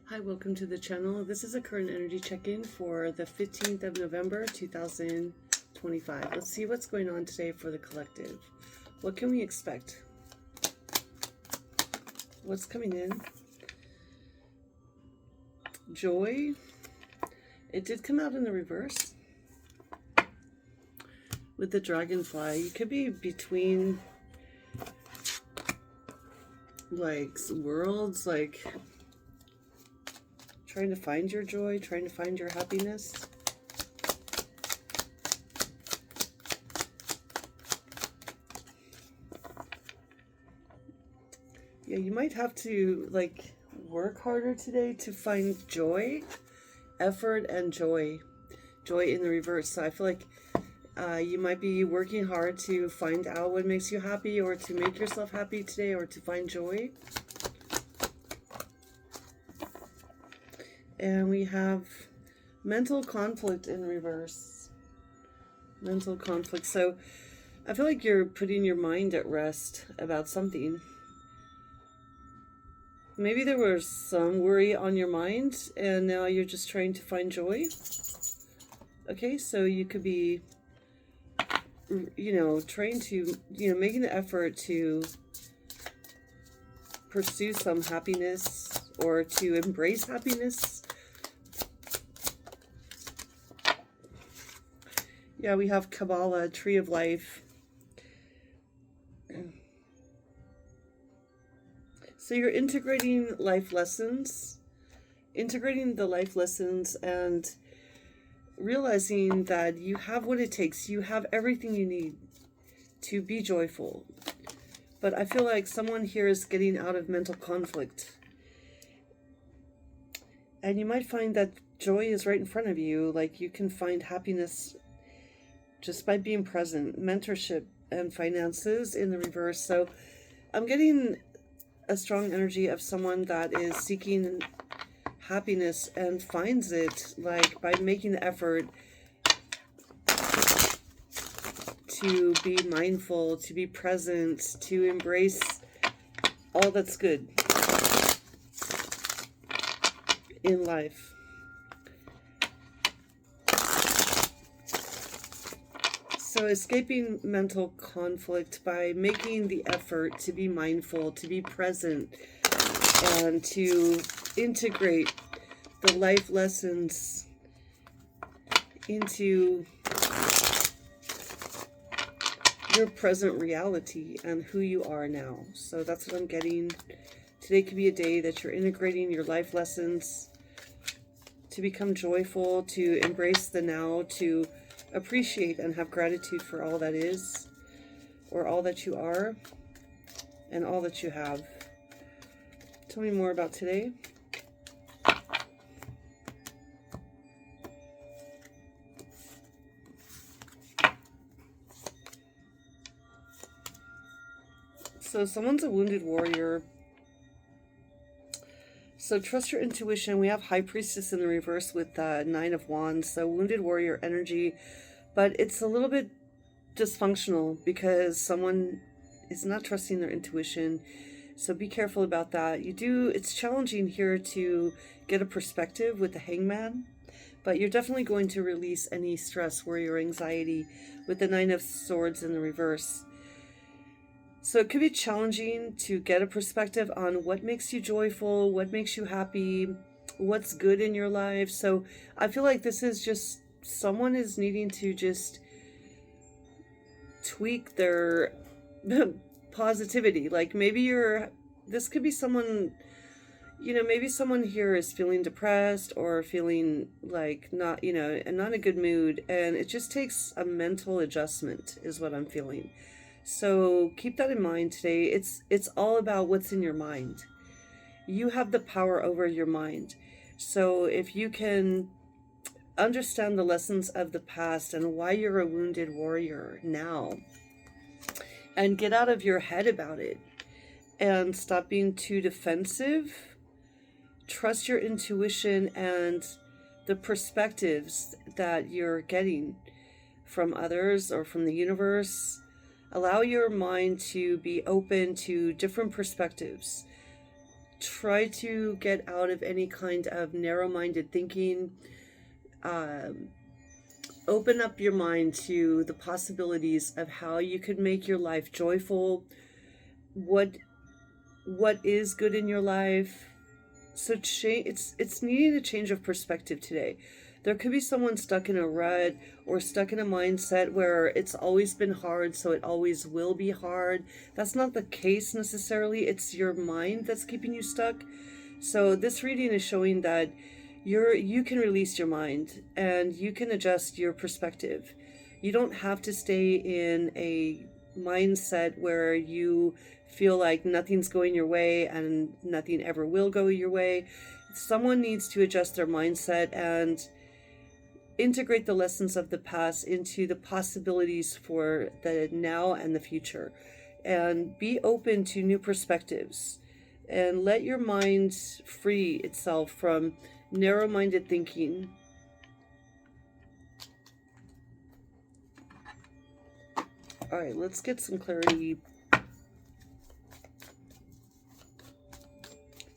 Hi, welcome to the channel. This is a current energy check-in for the 15th of November 2025. Let's see what's going on today for the collective. What can we expect? What's coming in? Joy. It did come out in the reverse with the dragonfly. You could be between like worlds, like trying to find your joy, trying to find your happiness. Yeah, you might have to like work harder today to find joy, effort, and joy. Joy in the reverse. So I feel like you might be working hard to find out what makes you happy, or to make yourself happy today, or to find joy. And we have mental conflict in reverse. Mental conflict. So I feel like you're putting your mind at rest about something. Maybe there was some worry on your mind and now you're just trying to find joy. Okay, so you could be, trying to, making the effort to pursue some happiness or to embrace happiness. Yeah, we have Kabbalah, Tree of Life. So you're integrating life lessons, and realizing that you have what it takes. You have everything you need to be joyful. But I feel like someone here is getting out of mental conflict. And you might find that joy is right in front of you. Like you can find happiness just by being present. Mentorship and finances in the reverse. So I'm getting a strong energy of someone that is seeking happiness and finds it, like by making the effort to be mindful, to be present, to embrace all that's good in life. So escaping mental conflict by making the effort to be mindful, to be present, and to integrate the life lessons into your present reality and who you are now. So that's what I'm getting. Today could be a day that you're integrating your life lessons to become joyful, to embrace the now, to appreciate and have gratitude for all that is, or all that you are, and all that you have. Tell me more about today. So someone's a wounded warrior. So trust your intuition. We have High Priestess in the reverse with the Nine of Wands. So wounded warrior energy, but it's a little bit dysfunctional because someone is not trusting their intuition. So be careful about that. It's challenging here to get a perspective with the Hangman, but you're definitely going to release any stress, worry, or anxiety with the Nine of Swords in the reverse. So it could be challenging to get a perspective on what makes you joyful, what makes you happy, what's good in your life. So I feel like this is just someone is needing to just tweak their positivity. Like maybe this could be someone, maybe someone here is feeling depressed or feeling like not in a good mood. And it just takes a mental adjustment is what I'm feeling. So keep that in mind today. It's all about what's in your mind. You have the power over your mind. So if you can understand the lessons of the past and why you're a wounded warrior now, and get out of your head about it and stop being too defensive, trust your intuition and the perspectives that you're getting from others or from the universe. Allow your mind to be open to different perspectives. try to get out of any kind of narrow-minded thinking. Um, Open up your mind to the possibilities of how you could make your life joyful. What is good in your life. So it's needing a change of perspective today. There could be someone stuck in a rut or stuck in a mindset where it's always been hard, so it always will be hard. That's not the case necessarily. It's your mind that's keeping you stuck. So this reading is showing that you can release your mind and you can adjust your perspective. You don't have to stay in a mindset where you feel like nothing's going your way and nothing ever will go your way. Someone needs to adjust their mindset and integrate the lessons of the past into the possibilities for the now and the future, and be open to new perspectives, and let your mind free itself from narrow-minded thinking. All right, let's get some clarity.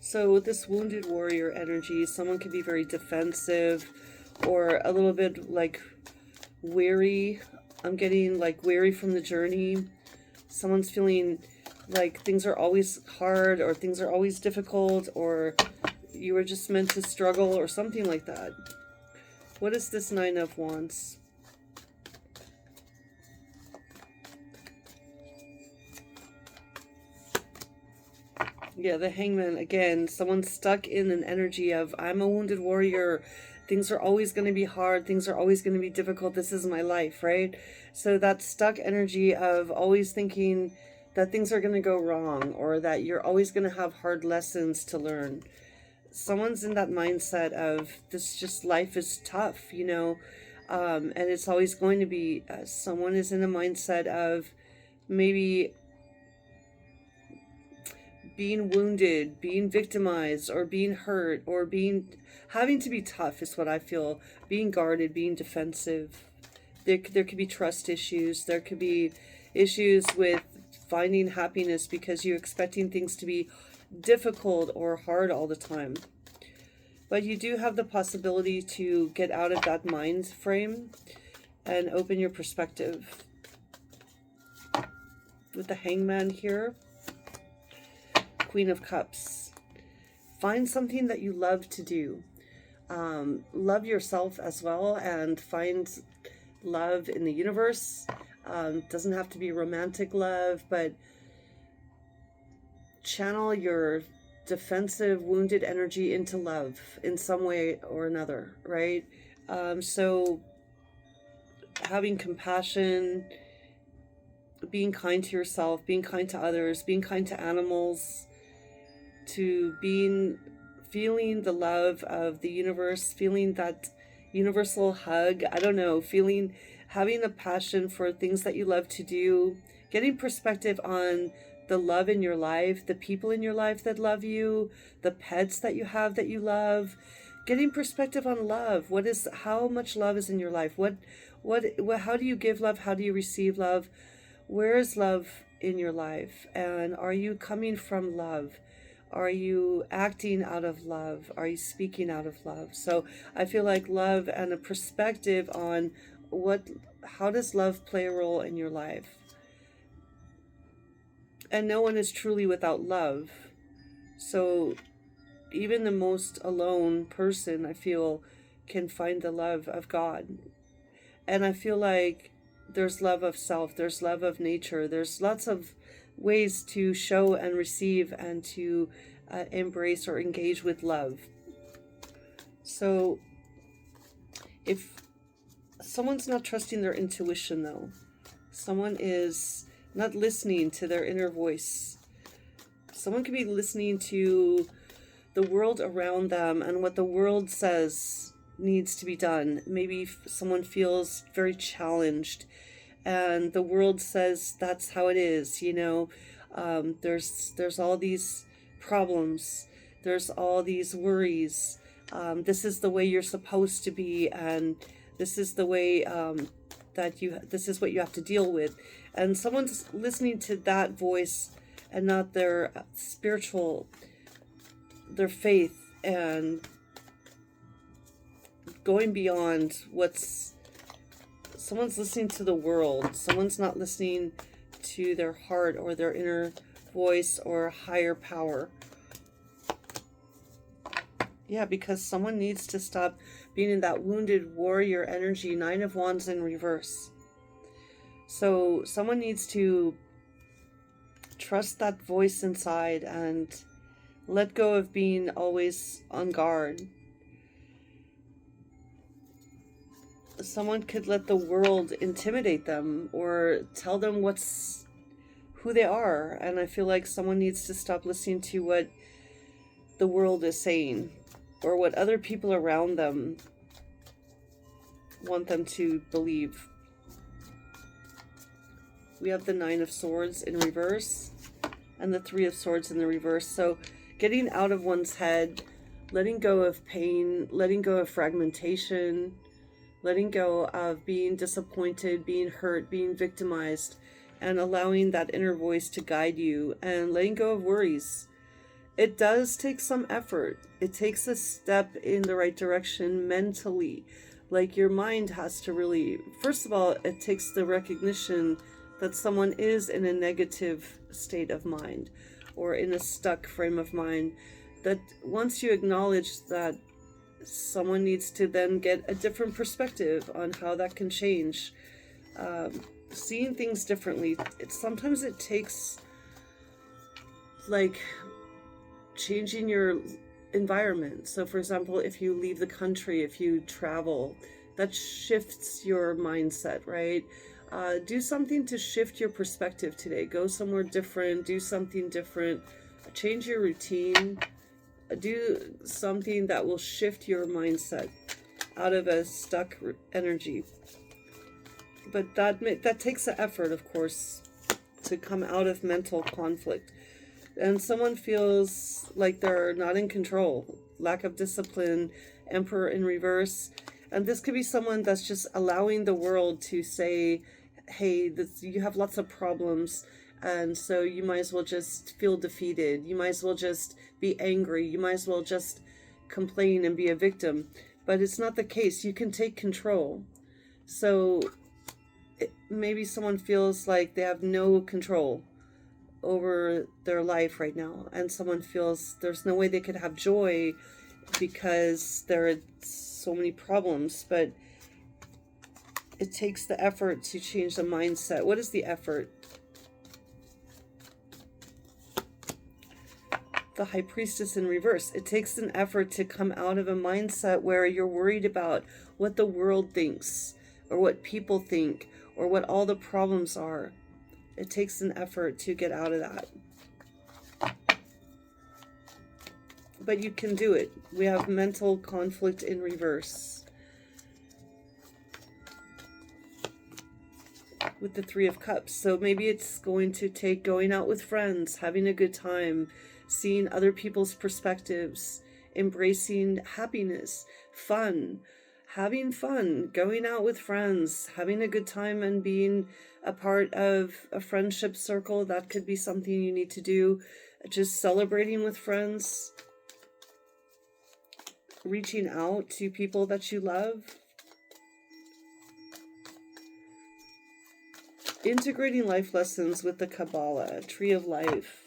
So with this wounded warrior energy, someone could be very defensive or a little bit like weary. I'm getting like weary from the journey. Someone's feeling like things are always hard or things are always difficult, or you were just meant to struggle or something like that. What is this Nine of Wands? Yeah, the Hangman again. Someone's stuck in an energy of, I'm a wounded warrior. Things are always going to be hard. Things are always going to be difficult. This is my life, right? So that stuck energy of always thinking that things are going to go wrong, or that you're always going to have hard lessons to learn. Someone's in that mindset of this, just life is tough, you know, and it's always going to be. Someone is in a mindset of maybe being wounded, being victimized, or being hurt, or having to be tough is what I feel. Being guarded, being defensive. There could be trust issues. There could be issues with finding happiness because you're expecting things to be difficult or hard all the time. But you do have the possibility to get out of that mind frame and open your perspective. With the Hangman here, Queen of Cups. Find something that you love to do. Love yourself as well, and find love in the universe. Doesn't have to be romantic love, but channel your defensive, wounded energy into love in some way or another, right? So having compassion, being kind to yourself, being kind to others, being kind to animals, to feeling the love of the universe, feeling that universal hug. I don't know, having a passion for things that you love to do, getting perspective on the love in your life, the people in your life that love you, the pets that you have that you love, getting perspective on love. How much love is in your life? How do you give love? How do you receive love? Where is love in your life? And are you coming from love? Are you acting out of love? Are you speaking out of love? So I feel like love and a perspective on how does love play a role in your life? And no one is truly without love. So even the most alone person, I feel, can find the love of God. And I feel like there's love of self, there's love of nature, there's lots of ways to show and receive and to embrace or engage with love. So if someone's not trusting their intuition, though, someone is not listening to their inner voice. Someone could be listening to the world around them and what the world says needs to be done. Maybe someone feels very challenged and the world says that's how it is, you know. There's all these problems, there's all these worries. This is the way you're supposed to be, and this is the way this is what you have to deal with. And someone's listening to that voice and not their spiritual their faith and going beyond what's, someone's listening to the world. Someone's not listening to their heart or their inner voice or higher power. Yeah, because someone needs to stop being in that wounded warrior energy, 9 of Wands in reverse. So someone needs to trust that voice inside and let go of being always on guard. Someone could let the world intimidate them or tell them who they are. And I feel like someone needs to stop listening to what the world is saying or what other people around them want them to believe. We have the 9 of Swords in reverse and the 3 of Swords in the reverse. So getting out of one's head, letting go of pain, letting go of fragmentation, letting go of being disappointed, being hurt, being victimized, and allowing that inner voice to guide you, and letting go of worries. It does take some effort. It takes a step in the right direction mentally. Like your mind has to really, first of all, it takes the recognition that someone is in a negative state of mind or in a stuck frame of mind. That once you acknowledge that, someone needs to then get a different perspective on how that can change. Seeing things differently. Sometimes it takes like changing your environment. So for example, if you leave the country, if you travel, that shifts your mindset, right? Do something to shift your perspective today. Go somewhere different, do something different, change your routine. Do something that will shift your mindset out of a stuck energy. But that takes an effort, of course, to come out of mental conflict. And someone feels like they're not in control, lack of discipline, Emperor in reverse. And this could be someone that's just allowing the world to say, hey, you have lots of problems, and so you might as well just feel defeated. You might as well just be angry. You might as well just complain and be a victim. But it's not the case. You can take control. So maybe someone feels like they have no control over their life right now, and someone feels there's no way they could have joy because there are so many problems. But it takes the effort to change the mindset. What is the effort? The High Priestess in reverse. It takes an effort to come out of a mindset where you're worried about what the world thinks or what people think or what all the problems are. It takes an effort to get out of that. But you can do it. We have mental conflict in reverse with the 3 of Cups. So maybe it's going to take going out with friends, having a good time, seeing other people's perspectives, embracing happiness, fun, having fun, going out with friends, having a good time and being a part of a friendship circle. That could be something you need to do. Just celebrating with friends, reaching out to people that you love, integrating life lessons with the Kabbalah, Tree of Life.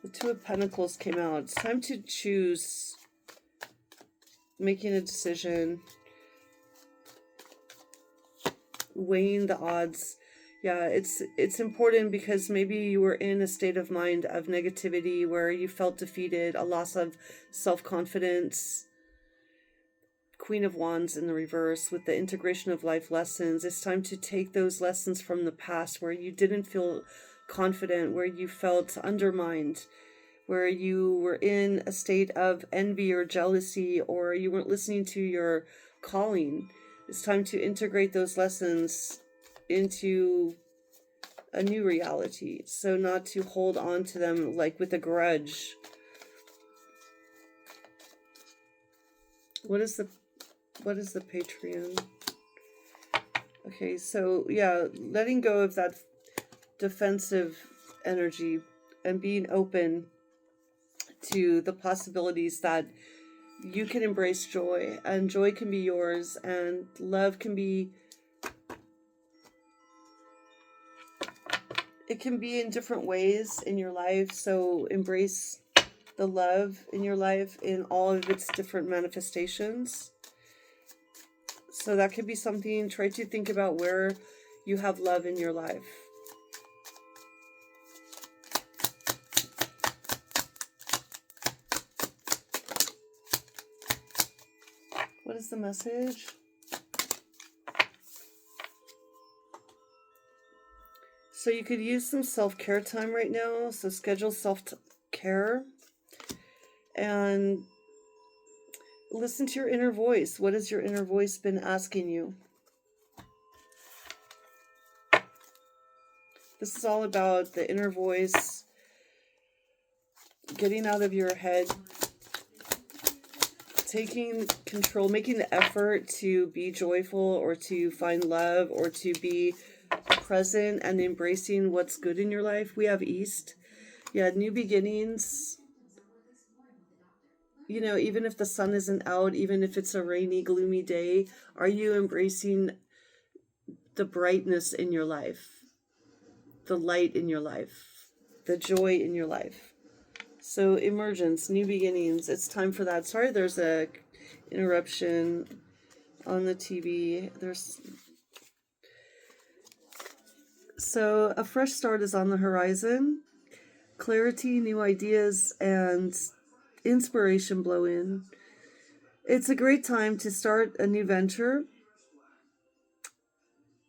The 2 of Pentacles came out. It's time to choose, making a decision, weighing the odds. Yeah, it's important because maybe you were in a state of mind of negativity where you felt defeated, a loss of self-confidence. Queen of Wands in the reverse with the integration of life lessons. It's time to take those lessons from the past where you didn't feel confident, where you felt undermined, where you were in a state of envy or jealousy, or you weren't listening to your calling. It's time to integrate those lessons into a new reality. So not to hold on to them like with a grudge. What is the Patreon? Okay, so yeah, letting go of that defensive energy and being open to the possibilities that you can embrace joy, and joy can be yours, and love can be, it can be in different ways in your life. So embrace the love in your life in all of its different manifestations. So that could be something. Try to think about where you have love in your life. What is the message? So you could use some self-care time right now. So schedule self-care and listen to your inner voice. What has your inner voice been asking you? This is all about the inner voice, getting out of your head, taking control, making the effort to be joyful or to find love or to be present and embracing what's good in your life. We have East. Yeah, new beginnings. You know, even if the sun isn't out, even if it's a rainy, gloomy day, are you embracing the brightness in your life, the light in your life, the joy in your life? So emergence, new beginnings, it's time for that. Sorry, there's a interruption on the TV. So a fresh start is on the horizon. Clarity, new ideas, and inspiration blow in. It's a great time to start a new venture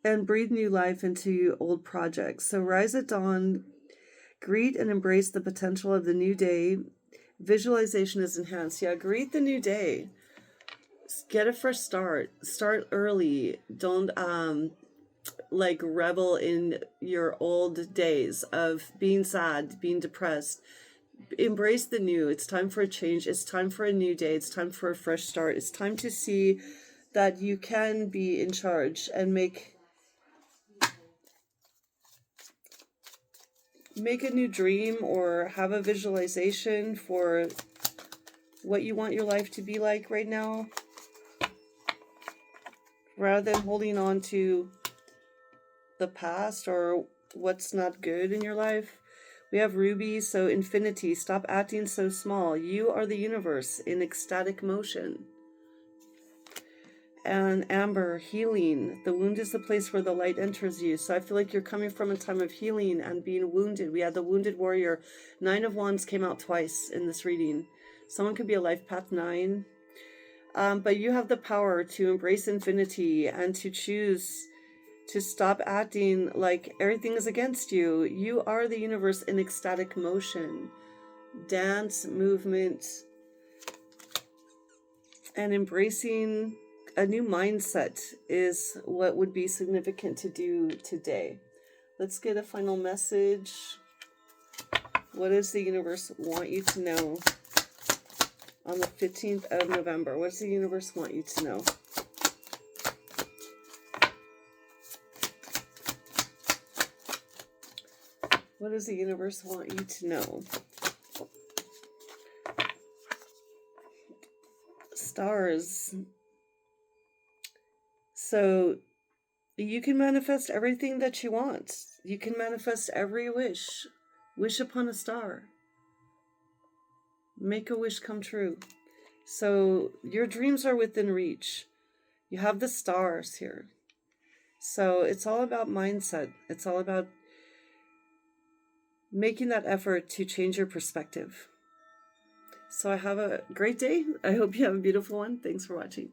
and breathe new life into old projects. So rise at dawn, greet and embrace the potential of the new day. Visualization is enhanced. Yeah, greet the new day. Get a fresh start. Start early. Don't like revel in your old days of being sad, being depressed. Embrace the new. It's time for a change. It's time for a new day. It's time for a fresh start. It's time to see that you can be in charge and make a new dream or have a visualization for what you want your life to be like right now, rather than holding on to the past or what's not good in your life. We have Ruby, so infinity. Stop acting so small. You are the universe in ecstatic motion. And Amber, healing. The wound is the place where the light enters you. So I feel like you're coming from a time of healing and being wounded. We had the wounded warrior. 9 of Wands came out twice in this reading. Someone could be a life path 9. But you have the power to embrace infinity and to choose to stop acting like everything is against you. You are the universe in ecstatic motion. Dance, movement, and embracing a new mindset is what would be significant to do today. Let's get a final message. What does the universe want you to know on the 15th of November? What does the universe want you to know? What does the universe want you to know? Stars. So you can manifest everything that you want. You can manifest every wish. Wish upon a star. Make a wish come true. So your dreams are within reach. You have the stars here. So it's all about mindset. It's all about making that effort to change your perspective. So I have a great day. I hope you have a beautiful one. Thanks for watching.